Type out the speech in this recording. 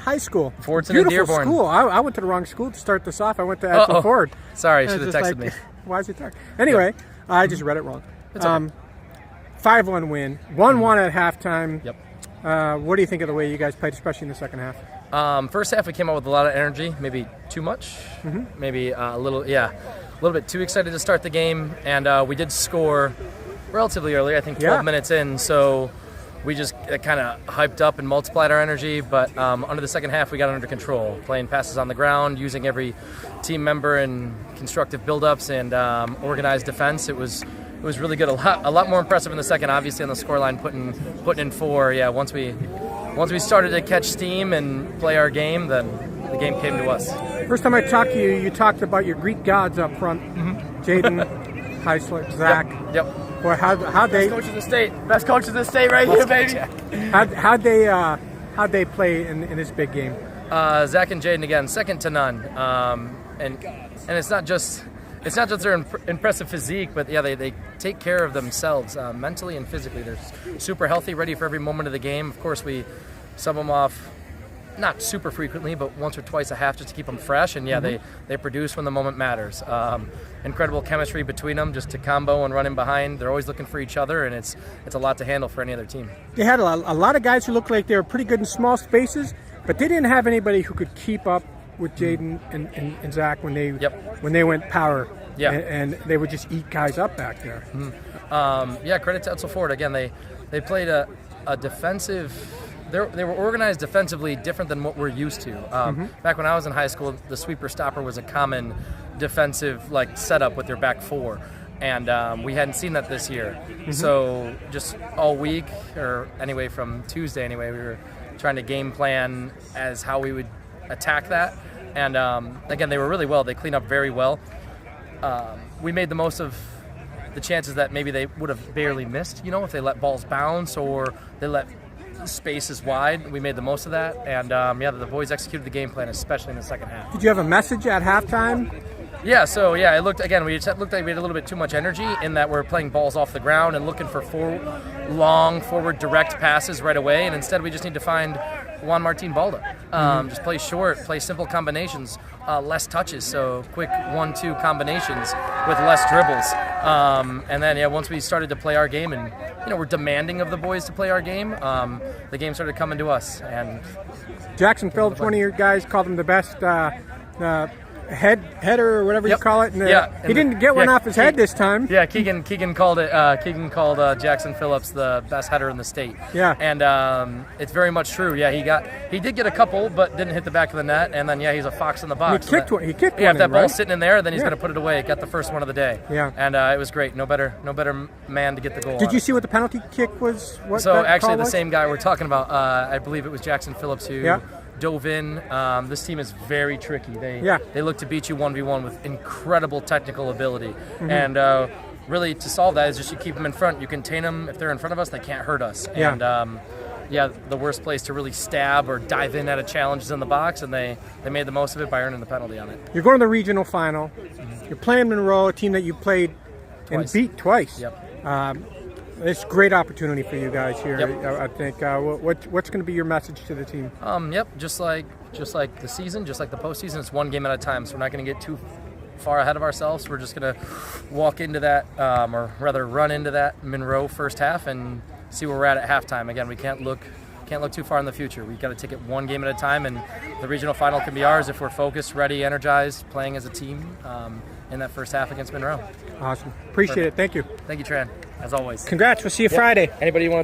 high school. Fordson and Beautiful Dearborn. school. I went to the wrong school to start this off. I went to Edsel Ford. Sorry, should have texted me. Why is it dark? Anyway, I just read it wrong. It's okay. 5-1 win. 1-1 at halftime. Yep. What do you think of the way you guys played, especially in the second half? First half, we came out with a lot of energy, maybe too much, maybe a little bit too excited to start the game, and we did score relatively early, I think 12 minutes in, so we just kind of hyped up and multiplied our energy, but under the second half, we got under control, playing passes on the ground, using every team member in constructive build-ups and organized defense. It was really good, a lot more impressive in the second, obviously on the scoreline, putting in 4. Yeah, once we started to catch steam and play our game, then the game came to us. First time I talked to you, you talked about your Greek gods up front. Jaden, Heisler, Zach. Yep. Boy, how they best coach in the state. Best coach in the state right here, baby. How'd they play in this big game? Zach and Jaden again, second to none. And it's not just their impressive physique, but yeah, they take care of themselves mentally and physically. They're super healthy, ready for every moment of the game. Of course, we sub them off not super frequently, but once or twice a half just to keep them fresh. And yeah, they produce when the moment matters. Incredible chemistry between them, just to combo and run in behind. They're always looking for each other, and it's a lot to handle for any other team. They had a lot of guys who looked like they were pretty good in small spaces, but they didn't have anybody who could keep up with Jaden and Zach when they went power. Yeah. And they would just eat guys up back there. Credit to Edsel Ford. Again, they played a defensive. They were organized defensively, different than what we're used to. Back when I was in high school, the sweeper stopper was a common defensive setup with their back 4, and we hadn't seen that this year. So just all week, or anyway from Tuesday anyway, we were trying to game plan as how we would attack that. And again, they were really well. They cleaned up very well. We made the most of the chances that maybe they would have barely missed, if they let balls bounce or they let spaces wide. We made the most of that, and the boys executed the game plan, especially in the second half. Did you have a message at halftime? Yeah, so it looked like we had a little bit too much energy in that we're playing balls off the ground and looking for long forward direct passes right away, and instead we just need to find Juan Martin Balda. Just play short, play simple combinations, less touches, so quick 1-2 combinations with less dribbles. And then once we started to play our game, and we're demanding of the boys to play our game, the game started coming to us. And Jackson Phillips, one of your guys, called him the best header or whatever you call it. And he didn't get one off his head this time. Yeah, Keegan called Jackson Phillips the best header in the state. Yeah, and it's very much true. Yeah, he did get a couple, but didn't hit the back of the net. And then he's a fox in the box. He kicked one. Yeah, if that ball's sitting in there, then he's going to put it away. Got the first one of the day. Yeah, and it was great. No better man to get the goal. Did you see what the penalty kick was? So actually, the same guy we're talking about. I believe it was Jackson Phillips who dove in. This team is very tricky. They look to beat you 1v1 with incredible technical ability, and really to solve that is just you keep them in front. You contain them. If they're in front of us, they can't hurt us. And the worst place to really stab or dive in at a challenge is in the box, and they made the most of it by earning the penalty on it. You're going to the regional final. You're playing Monroe, a team that you played and beat twice. Yep. It's a great opportunity for you guys here. Yep. I think. What's going to be your message to the team? Just like the season, just like the postseason, it's one game at a time. So we're not going to get too far ahead of ourselves. We're just going to walk into that, or rather run into that Monroe first half and see where we're at halftime. Again, we can't look too far in the future. We've got to take it one game at a time, and the regional final can be ours if we're focused, ready, energized, playing as a team in that first half against Monroe. Awesome. Appreciate it. Thank you. Thank you, Tran, as always. Congrats. We'll see you Friday. Anybody want